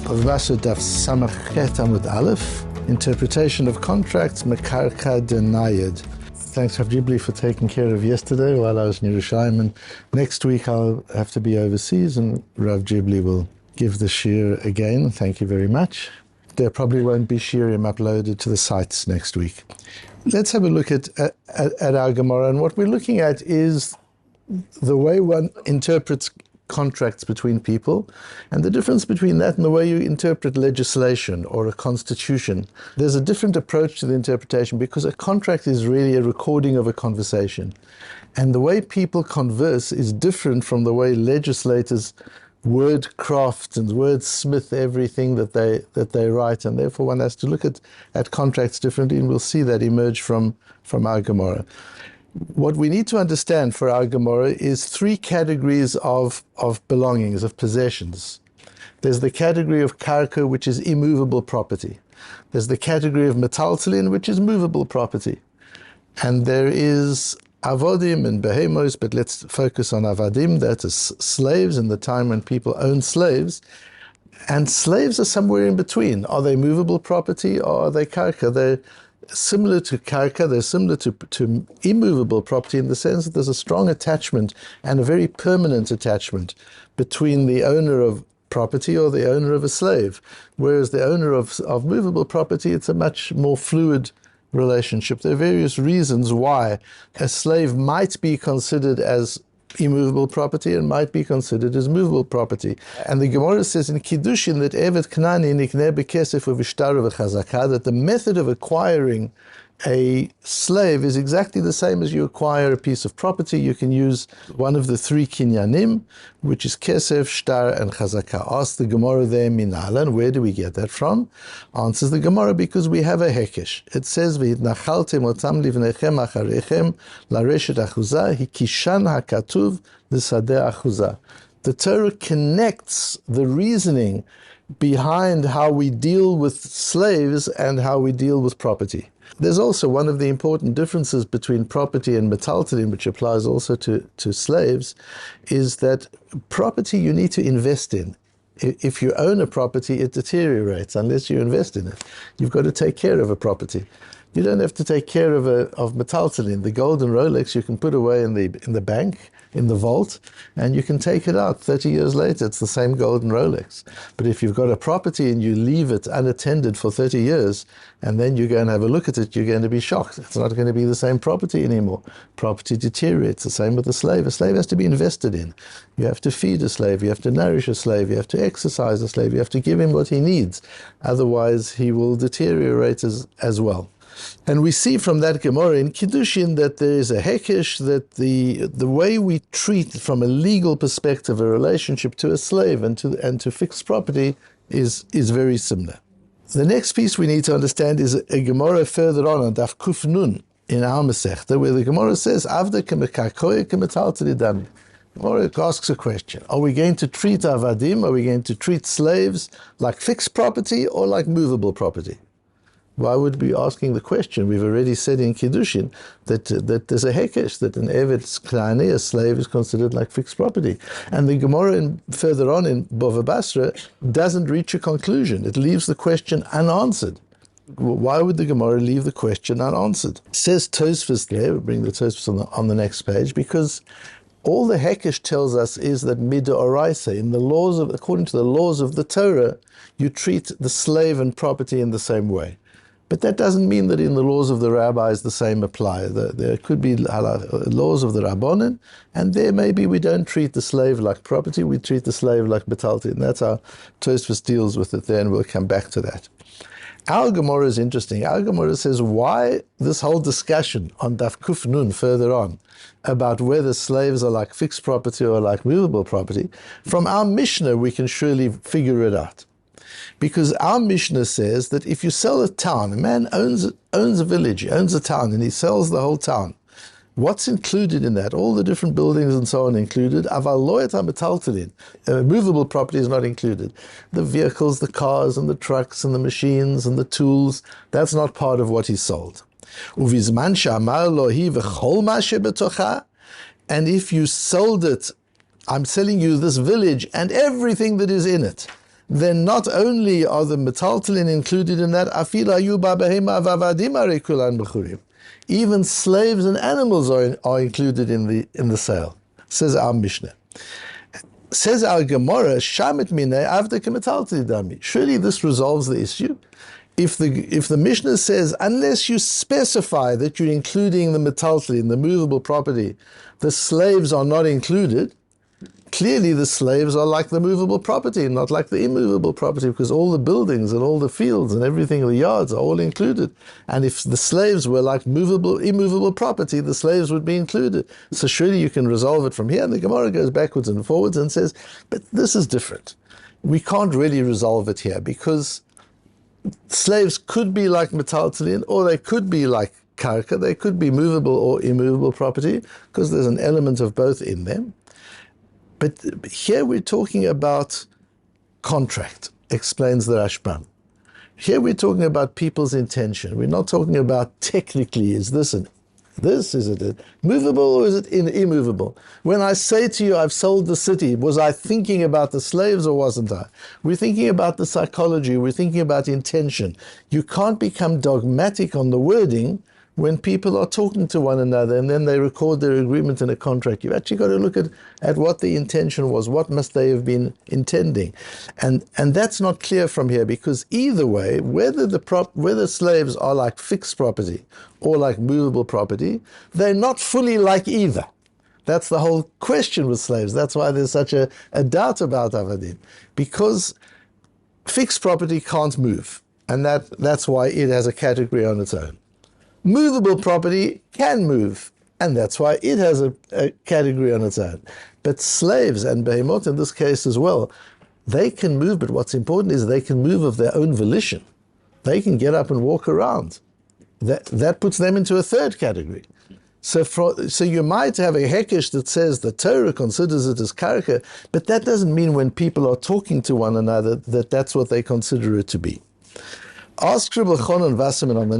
Bava Batra Daf Samachet Amud Aleph, Interpretation of Contracts, Mekarka Dנייed. Thanks, Rabbi David Lapin, for taking care of yesterday while I was in Yerushalayim. And next week I'll have to be overseas, and Rabbi David Lapin will give the shir again. Thank you very much. There probably won't be shirim uploaded to the sites next week. Let's have a look at our Gemara, and what we're looking at is the way one interprets contracts between people, and the difference between that and the way you interpret legislation or a constitution. There's a different approach to the interpretation because a contract is really a recording of a conversation. And the way people converse is different from the way legislators word craft and wordsmith everything that they write, and therefore one has to look at contracts differently, and we'll see that emerge from our Gemara. What we need to understand for our Gemara is three categories of belongings, of possessions. There's the category of karka, which is immovable property. There's the category of metaltalin, which is movable property. And there is avodim and behemos, but let's focus on avadim, that is slaves, in the time when people owned slaves. And slaves are somewhere in between. Are they movable property or are they karka? They're similar to karka, they're similar to immovable property in the sense that there's a strong attachment and a very permanent attachment between the owner of property or the owner of a slave. Whereas the owner of movable property, it's a much more fluid relationship. There are various reasons why a slave might be considered as immovable property and might be considered as movable property. And the Gemara says in Kiddushin that Evet Knani nikneh bekesef uvishtar v'chazaka, that the method of acquiring a slave is exactly the same as you acquire a piece of property. You can use one of the three kinyanim, which is kesef, shtar, and chazaka. Ask the Gemara there, minala, and where do we get that from? Answers the Gemara, because we have a hekesh. It says, v'hitnachaltem otam livnechem acharechem lareshet achuzah, hikishan hakatuv l'sadeh achuzah. The Torah connects the reasoning behind how we deal with slaves and how we deal with property. There's also one of the important differences between property and metaltalin, which applies also to slaves, is that property you need to invest in. If you own a property, it deteriorates unless you invest in it. You've got to take care of a property. You don't have to take care of metaltalin. The golden Rolex you can put away in the bank, in the vault, and you can take it out 30 years later. It's the same golden Rolex. But if you've got a property and you leave it unattended for 30 years, and then you go and have a look at it, you're going to be shocked. It's not going to be the same property anymore. Property deteriorates. The same with a slave. A slave has to be invested in. You have to feed a slave. You have to nourish a slave. You have to exercise a slave. You have to give him what he needs. Otherwise, he will deteriorate as well. And we see from that Gemara in Kiddushin that there is a hekesh, that the way we treat from a legal perspective a relationship to a slave and to fixed property is very similar. The next piece we need to understand is a Gemara further on Daf Kuf Nun in our Masechta, where the Gemara says, Avda kemekakoi kemetalteli dami. Gemara asks a question. Are we going to treat avadim, are we going to treat slaves like fixed property or like movable property? Why would we be asking the question? We've already said in Kiddushin that there's a hekesh, that an evet klani, a slave, is considered like fixed property. And the Gemara further on in Bava Batra doesn't reach a conclusion. It leaves the question unanswered. Why would the Gemara leave the question unanswered? It says Tosfos there, we'll bring the Tosfos on the next page, because all the hekesh tells us is that midoraisa, according to the laws of the Torah, you treat the slave and property in the same way. But that doesn't mean that in the laws of the rabbis the same apply. There could be laws of the Rabbonim, and there maybe we don't treat the slave like property, we treat the slave like metaltalin. And that's how Tosfos deals with it there, and we'll come back to that. Our Gemara is interesting. Our Gemara says, why this whole discussion on Daf Kuf Nun further on about whether slaves are like fixed property or like movable property? From our Mishnah we can surely figure it out. Because our Mishnah says that if you sell a town, a man owns a village, he owns a town, and he sells the whole town. What's included in that? All the different buildings and so on included. Aval lo et hametaltalin. Movable property is not included. The vehicles, the cars and the trucks and the machines and the tools, that's not part of what he sold. Uvizman she'amar lo hi v'chol ma shebetocha. And if you sold it, I'm selling you this village and everything that is in it. then not only are the metaltalin included in that, even slaves and animals are included in the sale, says our Mishnah. Says our Gemara, Shamit Minei Avdeka Metaltalin Dami. Surely this resolves the issue. If the Mishnah says, unless you specify that you're including the metaltalin, the movable property, the slaves are not included, clearly the slaves are like the movable property, not like the immovable property, because all the buildings and all the fields and everything, the yards are all included. And if the slaves were like immovable property, the slaves would be included. So surely you can resolve it from here. And the Gemara goes backwards and forwards and says, but this is different. We can't really resolve it here, because slaves could be like metaltalin, or they could be like karka. They could be movable or immovable property, because there's an element of both in them. But here we're talking about contract, explains the Rashbam. Here we're talking about people's intention. We're not talking about technically, is it movable or is it immovable? When I say to you, I've sold the city, was I thinking about the slaves or wasn't I? We're thinking about the psychology, we're thinking about intention. You can't become dogmatic on the wording when people are talking to one another and then they record their agreement in a contract. You've actually got to look at what the intention was. What must they have been intending? And that's not clear from here, because either way, whether slaves are like fixed property or like movable property, they're not fully like either. That's the whole question with slaves. That's why there's such a doubt about avadim, because fixed property can't move, and that's why it has a category on its own. Movable property can move, and that's why it has a category on its own. But slaves and behemoth in this case as well, they can move, but what's important is they can move of their own volition. They can get up and walk around. That puts them into a third category. So you might have a hekesh that says the Torah considers it as karka, but that doesn't mean when people are talking to one another that that's what they consider it to be. Ask Rabbi Chonon Wasserman on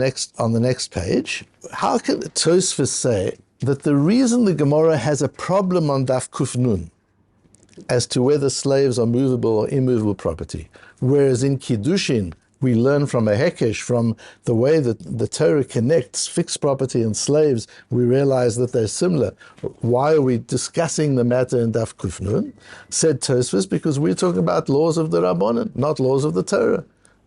the next page, how can Tosfos say that the reason the Gemara has a problem on Daf Kuf Nun as to whether slaves are movable or immovable property, whereas in Kiddushin we learn from a hekesh, from the way that the Torah connects fixed property and slaves, we realize that they're similar. Why are we discussing the matter in Daf Kuf Nun? Said Tosfos, because we're talking about laws of the Rabbanan, not laws of the Torah.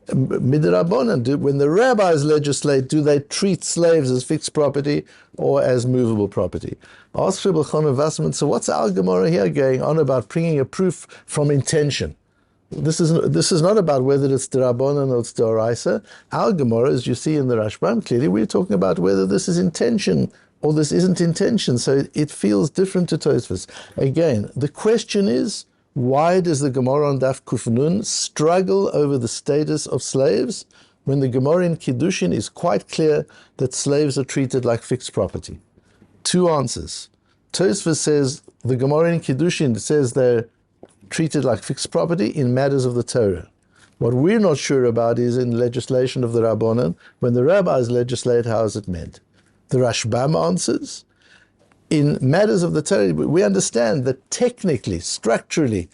Midrabanan, when the rabbis legislate, do they treat slaves as fixed property or as movable property? Ask Rabbi Chonon Wasserman, so what's our Gemara here going on about bringing a proof from intention? This is not about whether it's Derabanan or it's D'Oraisa. Our Gemara, as you see in the Rashbam, clearly we're talking about whether this is intention or this isn't intention, so it feels different to Tosfos. Again, the question is, why does the Gemara on Daf Kuf Nun struggle over the status of slaves when the Gemara in Kiddushin is quite clear that slaves are treated like fixed property? Two answers. Tosfos says the Gemara in Kiddushin says they're treated like fixed property in matters of the Torah. What we're not sure about is in legislation of the Rabbanan, when the rabbis legislate, how is it meant? The Rashbam answers, in matters of the Torah, we understand that technically, structurally,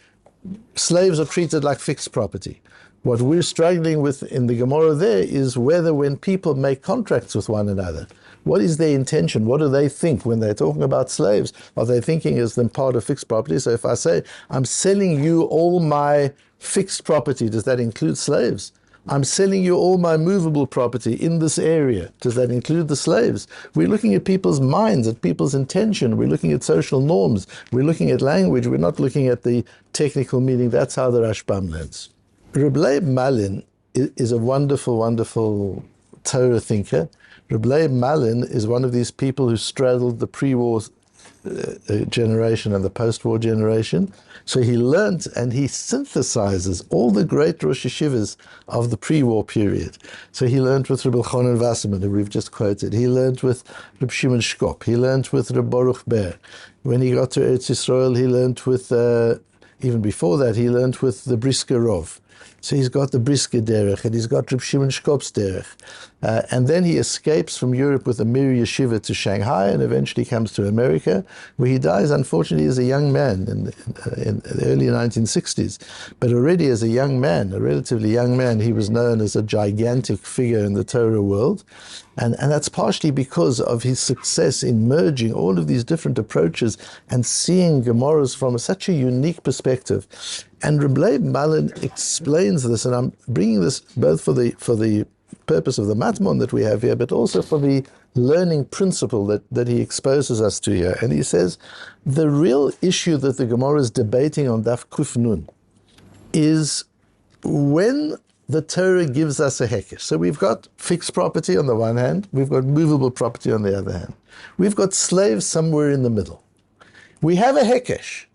slaves are treated like fixed property. What we're struggling with in the Gemara there is whether when people make contracts with one another, what is their intention? What do they think when they're talking about slaves? Are they thinking as them part of fixed property? So if I say, I'm selling you all my fixed property, does that include slaves? I'm selling you all my movable property in this area. Does that include the slaves? We're looking at people's minds, at people's intention. We're looking at social norms. We're looking at language. We're not looking at the technical meaning. That's how the Rashbam learns. Rabbi Lapin is a wonderful, wonderful Torah thinker. Rabbi Lapin is one of these people who straddled the pre-war generation and the post-war generation. So he learnt and he synthesizes all the great Rosh Yeshivas of the pre-war period. So he learnt with Rabbi Chonon Wasserman, who we've just quoted. He learnt with Rabbi Shimon Shkop. He learnt with Rabbi Baruch Ber. When he got to Eretz Yisrael, he learnt with, even before that, he learnt with the Brisker Rov. So he's got the Brisker derech, and he's got Reb Shimon Shkop's derech. And then he escapes from Europe with a Mir Yeshiva to Shanghai and eventually comes to America, where he dies, unfortunately, as a young man in the early 1960s. But already as a young man, a relatively young man, he was known as a gigantic figure in the Torah world. And that's partially because of his success in merging all of these different approaches and seeing Gemaras from such a unique perspective. And Rabbi Lapin explains this, and I'm bringing this both for the purpose of the Matmon that we have here, but also for the learning principle that he exposes us to here. And he says, the real issue that the Gemara is debating on Daf Kuf Nun is when the Torah gives us a hekesh. So we've got fixed property on the one hand, we've got movable property on the other hand. We've got slaves somewhere in the middle. We have a hekesh.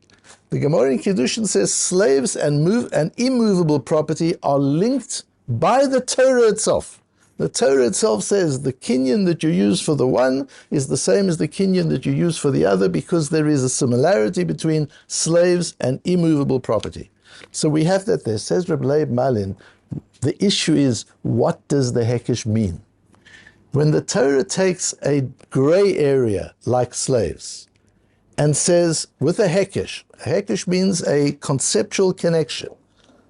The Gemara in Kiddushin says slaves and immovable property are linked by the Torah itself. The Torah itself says the kinyan that you use for the one is the same as the kinyan that you use for the other, because there is a similarity between slaves and immovable property. So we have that there. Says Rabbi Lapin, the issue is, what does the hekesh mean? When the Torah takes a gray area like slaves and says with a hekesh means a conceptual connection.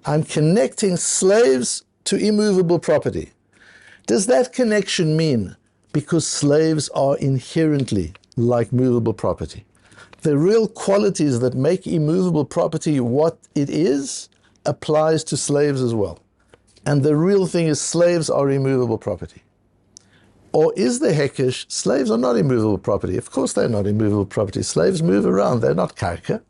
I'm connecting slaves to immovable property. Does that connection mean because slaves are inherently like movable property? The real qualities that make immovable property what it is applies to slaves as well. And the real thing is slaves are immovable property. Or is the hekesh, slaves are not immovable property? Of course they're not immovable property. Slaves move around, they're not karka.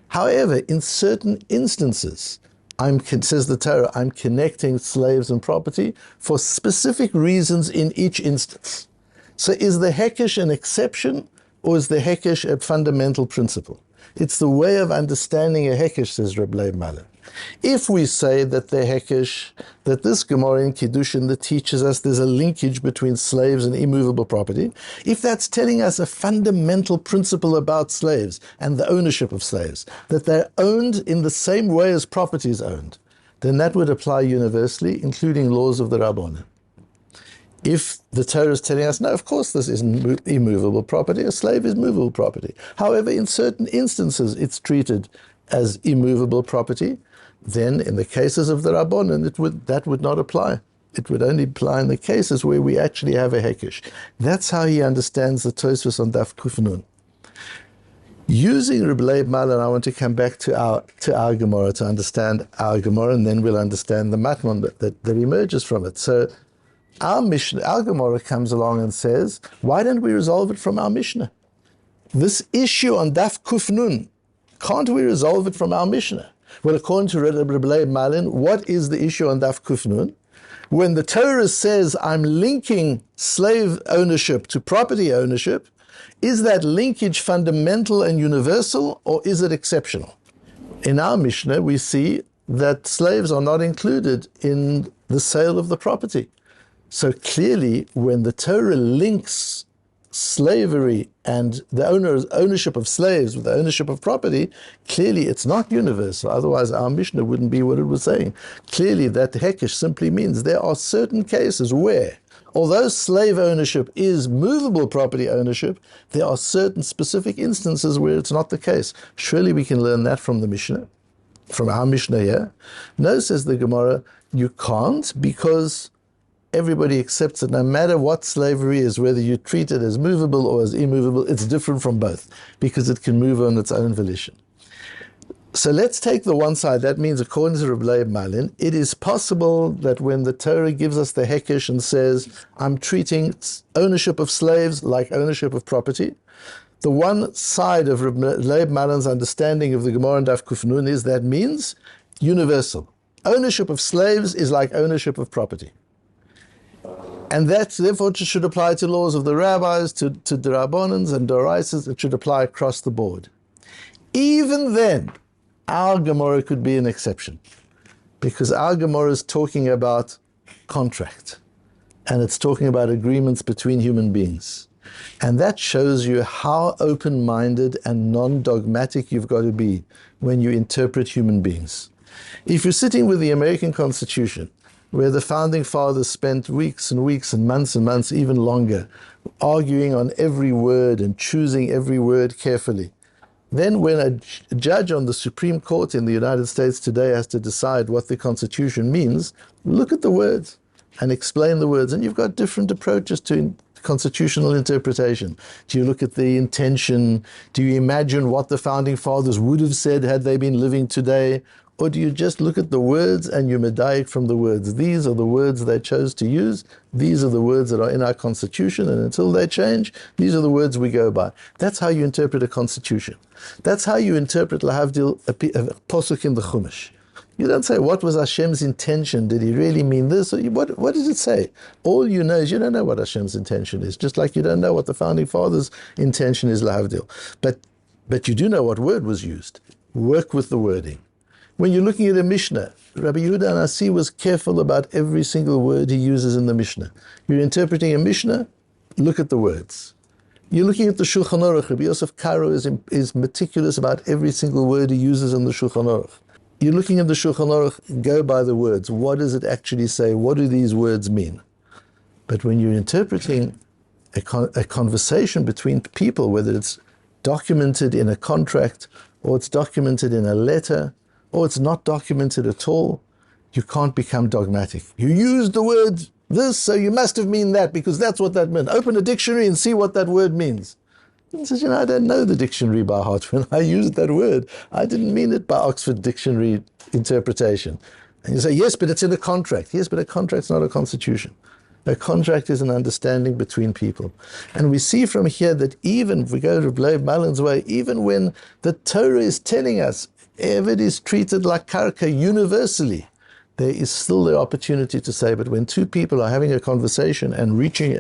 However, in certain instances, says the Torah, I'm connecting slaves and property for specific reasons in each instance. So is the hekesh an exception, or is the hekesh a fundamental principle? It's the way of understanding a hekesh, says Rabbi Lapin. If we say that the hekesh, that this Gemara in Kiddushin that teaches us there's a linkage between slaves and immovable property, if that's telling us a fundamental principle about slaves and the ownership of slaves, that they're owned in the same way as property is owned, then that would apply universally, including laws of the Rabbanan. If the Torah is telling us, no, of course this isn't immovable property, a slave is movable property. However, in certain instances it's treated as immovable property, then in the cases of the Rabbanan, that would not apply. It would only apply in the cases where we actually have a hekesh. That's how he understands the Tosfos on Daf Kuf Nun. Using Rabbi Lapin, I want to come back to our Gemara to understand our Gemara, and then we'll understand the Matmon that emerges from it. So our Gemara comes along and says, why don't we resolve it from our Mishnah? This issue on Daf Kuf Nun, can't we resolve it from our Mishnah? Well, according to Rabbi Lapin, what is the issue on Daf Kuf Nun? When the Torah says I'm linking slave ownership to property ownership, is that linkage fundamental and universal, or is it exceptional? In our Mishnah, we see that slaves are not included in the sale of the property. So clearly, when the Torah links slavery and the ownership of slaves with the ownership of property, clearly it's not universal. Otherwise, our Mishnah wouldn't be what it was saying. Clearly, that hekesh simply means there are certain cases where, although slave ownership is movable property ownership, there are certain specific instances where it's not the case. Surely we can learn that from the Mishnah, from our Mishnah here. No, says the Gemara, you can't, because everybody accepts that no matter what slavery is, whether you treat it as movable or as immovable, it's different from both, because it can move on its own volition. So let's take the one side. That means, according to Rabbi Lapin, it is possible that when the Torah gives us the hekesh and says, I'm treating ownership of slaves like ownership of property, the one side of Rabbi Lapin's understanding of the Gemara and Daf Kuf Nun is that means universal. Ownership of slaves is like ownership of property. And that, therefore, should apply to laws of the rabbis, to Rabbanans and Doraisas. It should apply across the board. Even then, our Gemara could be an exception, because our Gemara is talking about contract, and it's talking about agreements between human beings. And that shows you how open-minded and non-dogmatic you've got to be when you interpret human beings. If you're sitting with the American Constitution, where the founding fathers spent weeks and weeks and months, even longer, arguing on every word and choosing every word carefully, then when a judge on the Supreme Court in the United States today has to decide what the Constitution means, look at the words and explain the words. And you've got different approaches to constitutional interpretation. Do you look at the intention? Do you imagine what the founding fathers would have said had they been living today? Or do you just look at the words and you medayik from the words? These are the words they chose to use. These are the words that are in our constitution, and until they change, these are the words we go by. That's how you interpret a constitution. That's how you interpret lahavdil, a posuk in the Chumash. You don't say, what was Hashem's intention? Did he really mean this? Or what did it say? All you know is you don't know what Hashem's intention is, just like you don't know what the founding fathers' intention is, lahavdil. But you do know what word was used. Work with the wording. When you're looking at a Mishnah, Rabbi Yehuda Anasi was careful about every single word he uses in the Mishnah. You're interpreting a Mishnah, look at the words. You're looking at the Shulchan Aruch. Rabbi Yosef Karo is meticulous about every single word he uses in the Shulchan Aruch. You're looking at the Shulchan Aruch, go by the words. What does it actually say? What do these words mean? But when you're interpreting a conversation between people, whether it's documented in a contract, or it's documented in a letter, or it's not documented at all, you can't become dogmatic. You used the word this, so you must have mean that, because that's what that meant. Open a dictionary and see what that word means. He says, I don't know the dictionary by heart. When I used that word, I didn't mean it by Oxford Dictionary interpretation. And you say, yes, but it's in a contract. Yes, but a contract's not a constitution. A contract is an understanding between people. And we see from here that even, if we go to Rabbi Malin's way, even when the Torah is telling us Eved is treated like karka universally, there is still the opportunity to say, but when two people are having a conversation and reaching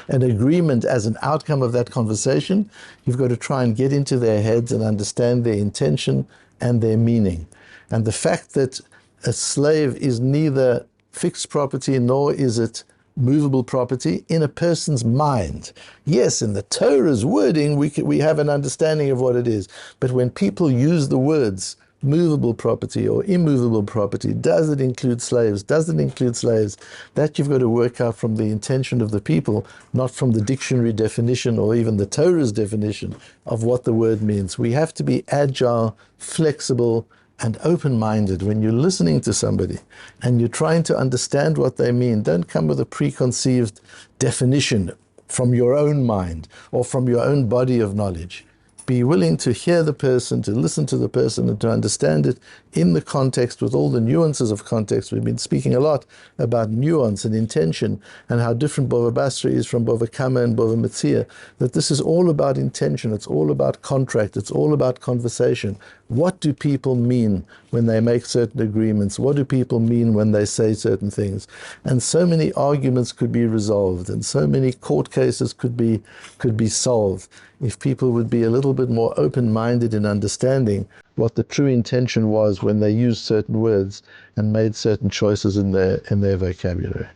an agreement as an outcome of that conversation, you've got to try and get into their heads and understand their intention and their meaning. And the fact that a slave is neither fixed property nor is it movable property in a person's mind. Yes, in the Torah's wording, we have an understanding of what it is. But when people use the words movable property or immovable property, does it include slaves? Does it include slaves? That you've got to work out from the intention of the people, not from the dictionary definition or even the Torah's definition of what the word means. We have to be agile, flexible, and open-minded. When you're listening to somebody and you're trying to understand what they mean, don't come with a preconceived definition from your own mind or from your own body of knowledge. Be willing to hear the person, to listen to the person, and to understand it in the context with all the nuances of context. We've been speaking a lot about nuance and intention and how different Bava Batra is from Bava Kama and Bava Metzia, that this is all about intention, it's all about contract, it's all about conversation. What do people mean when they make certain agreements? What do people mean when they say certain things? And so many arguments could be resolved, and so many court cases could be solved if people would be a little bit more open-minded in understanding what the true intention was when they used certain words and made certain choices in their vocabulary.